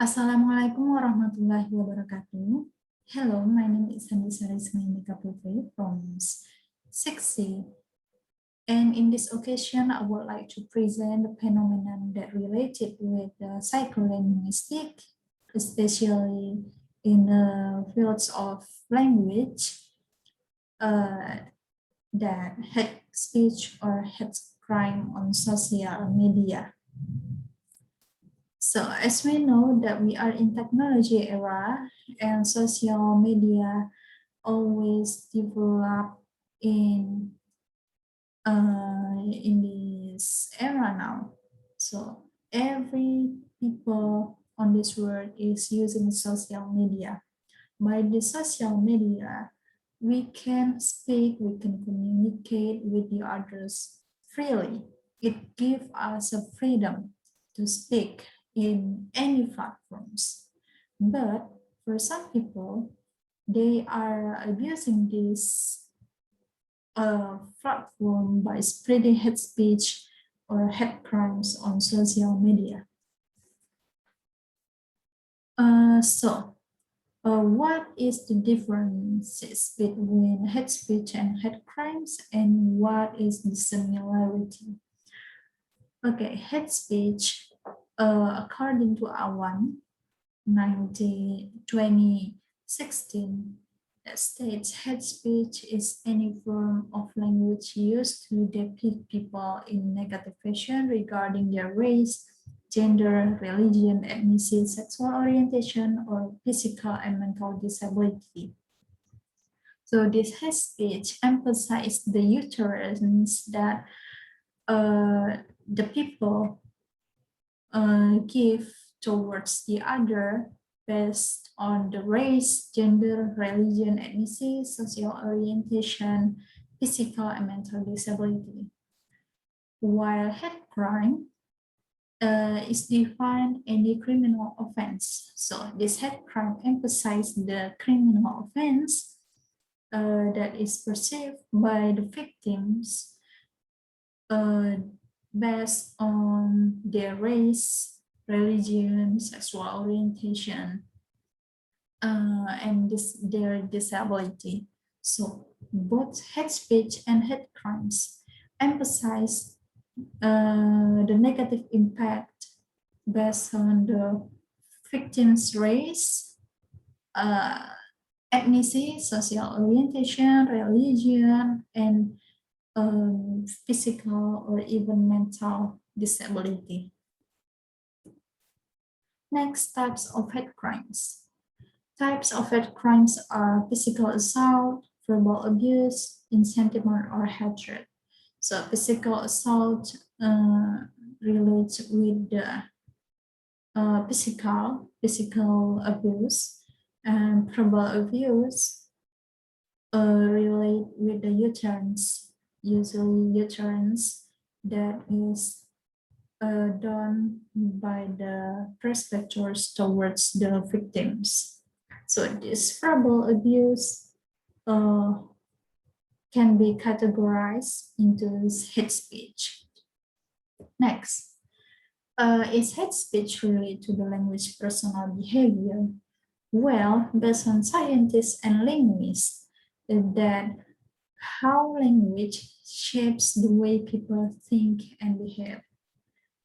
Assalamualaikum warahmatullahi wabarakatuh. Hello, my name is Annisa Rismayunika Putri from 6C. And in this occasion, I would like to present the phenomenon that related with the psycholinguistic, especially in the fields of language, that hate speech or hate crime on social media. So as we know that we are in technology era and social media always develop in this era now. So every people on this world is using social media. By the social media, we can speak, we can communicate with the others freely. It gives us a freedom to speak in any platforms. But for some people, they are abusing this platform by spreading hate speech or hate crimes on social media. What is the differences between hate speech and hate crimes, and what is the similarity? Okay, hate speech, according to Awan, 2016, states hate speech is any form of language used to depict people in negative fashion regarding their race, gender, religion, ethnicity, sexual orientation, or physical and mental disability. So this hate speech emphasizes the utterance that the people give towards the other based on the race, gender, religion, ethnicity, social orientation, physical and mental disability. While hate crime is defined any criminal offense. So this hate crime emphasizes the criminal offense that is perceived by the victims based on their race, religion, sexual orientation, and their disability. So both hate speech and hate crimes emphasize the negative impact based on the victim's race, ethnicity, social orientation, religion, and physical or even mental disability. Next, types of hate crimes. Types of hate crimes are physical assault, verbal abuse, incitement, or hatred. So physical assault relates with the physical abuse, and verbal abuse relate with the utterance, usually utterance that is done by the perpetrators towards the victims. So this verbal abuse can be categorized into hate speech. Next, is hate speech related to the language personal behavior? Well, based on scientists and linguists, that how language shapes the way people think and behave.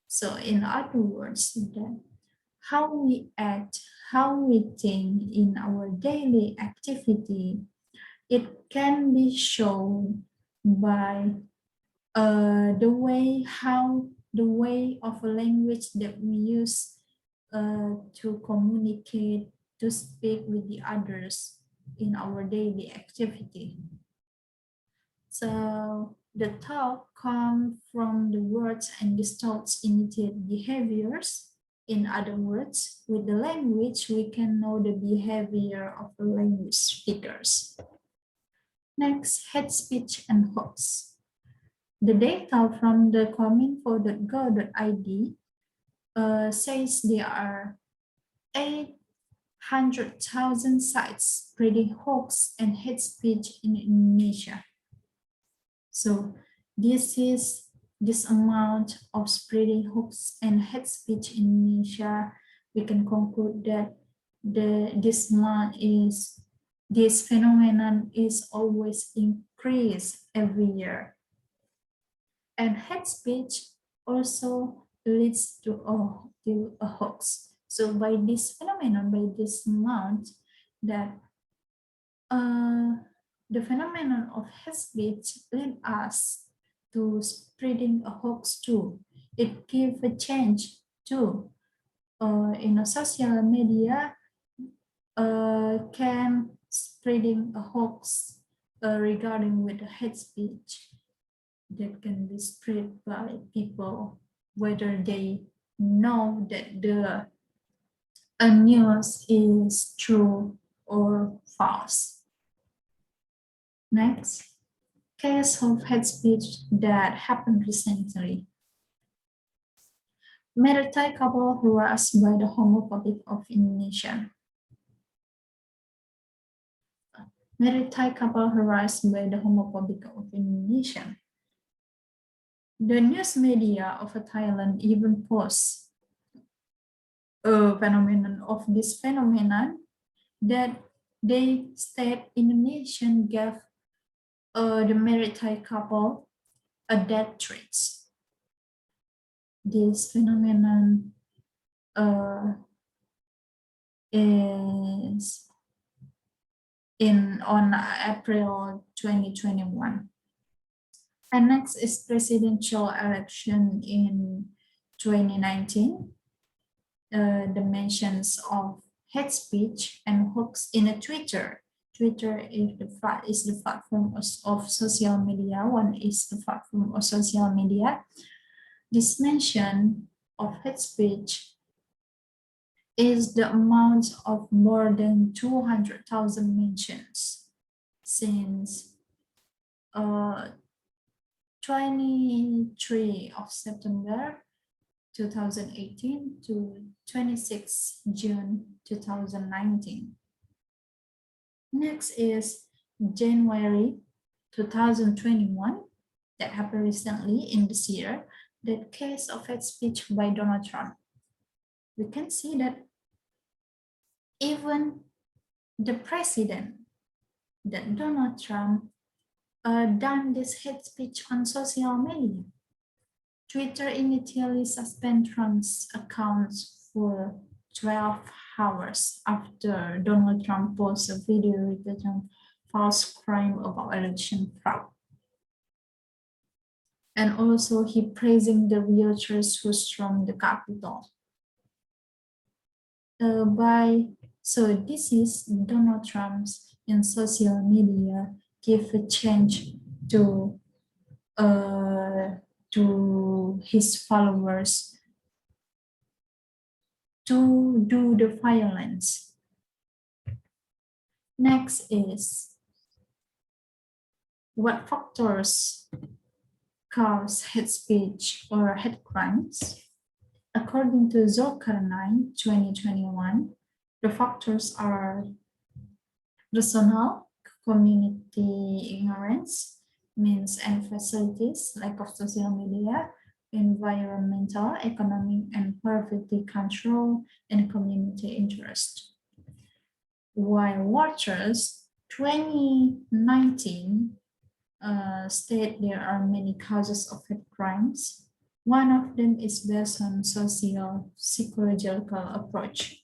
So in other words, that how we act, how we think in our daily activity, it can be shown by the way of a language that we use to communicate, to speak with the others in our daily activity. So the thought comes from the words, and these thoughts imitate behaviors. In other words, with the language, we can know the behavior of the language speakers. Next, hate speech and hoax. The data from the cominfo.go.id says there are 800,000 sites spreading hoax and hate speech in Indonesia. So this amount of spreading hoax and hate speech in Indonesia we can conclude that this phenomenon is always increased every year. And hate speech also leads to a hoax. So by this phenomenon, by this month, that the phenomenon of hate speech led us to spreading a hoax too. It gave a change too. In a social media, can spreading a hoax regarding with the hate speech that can be spread by people, whether they know that the a news is true or false. Next, case of hate speech that happened recently. Married couple harassed by the homophobic of Indonesia. Married couple harassed by the homophobic of Indonesia. The news media of Thailand even posts a phenomenon of this phenomenon that they state Indonesian gave the married Thai couple a death threat. This phenomenon is on April 2021. And next is presidential election in 2019. The mentions of hate speech and hoax in a Twitter. Twitter is the platform of social media. One is the platform of social media. This mention of hate speech is the amount of more than 200,000 mentions since 23 of September 2018 to 26 June 2019. Next is January 2021 that happened recently in this year, that case of hate speech by Donald Trump. We can see that even the president, that Donald Trump, done this hate speech on social media. Twitter initially suspended Trump's accounts for 12 hours after Donald Trump posted a video reporting false claim about election fraud. And also he praising the realtors who stormed the Capitol. So this is Donald Trump's in social media give a change to his followers to do the violence. Next is what factors cause hate speech or hate crimes. According to Zulkarnain 2021, the factors are personal, community ignorance, means and facilities, lack of social media, environmental, economic, and poverty control, and community interest. While Watchers 2019 state there are many causes of hate crimes. One of them is based on social psychological approach.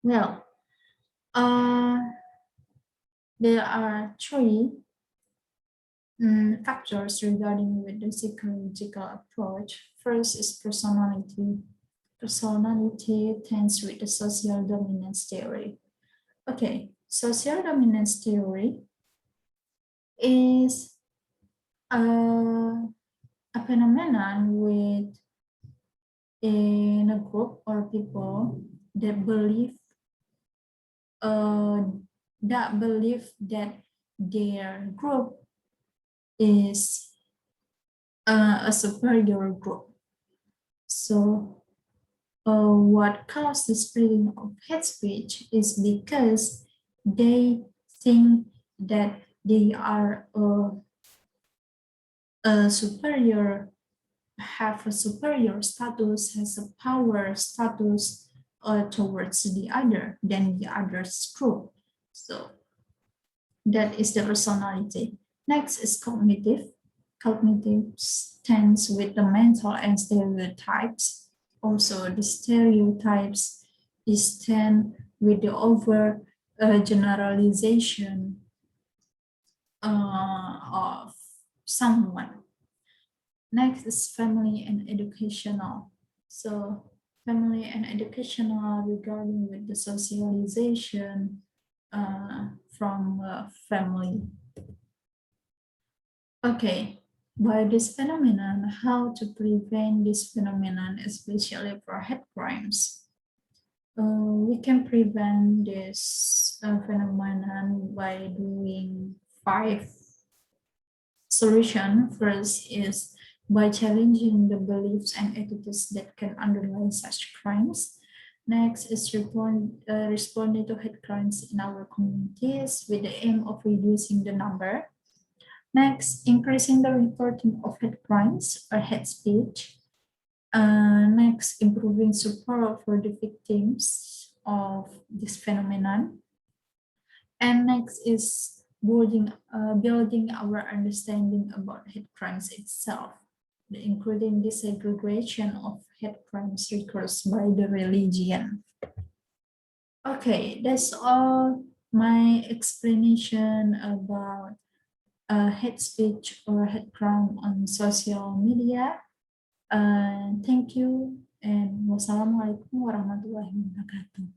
Well, there are three factors regarding with the psychological approach. First is personality. Personality tends with the social dominance theory. Okay, social dominance theory is a phenomenon with in a group or people that believe that their group is a superior group. So what causes the spreading of hate speech is because they think that they are a superior have a superior status, has a power status towards the other than the other's group. So that is the personality. Next is cognitive. Cognitive stands with the mental and stereotypes. Also, the stereotypes stand with the over generalization of someone. Next is family and educational. So family and educational regarding with the socialization from family. Okay, by this phenomenon, how to prevent this phenomenon, especially for hate crimes? We can prevent this phenomenon by doing 5 solutions. First is by challenging the beliefs and attitudes that can underlie such crimes. Next is responding to hate crimes in our communities with the aim of reducing the number. Next, increasing the reporting of hate crimes or hate speech. Next, improving support for the victims of this phenomenon. And next is building our understanding about hate crimes itself, including desegregation of hate crimes recurs by the religion. Okay, that's all my explanation about hate speech or hate crime on social media. Thank you and wassalamualaikum warahmatullahi wabarakatuh.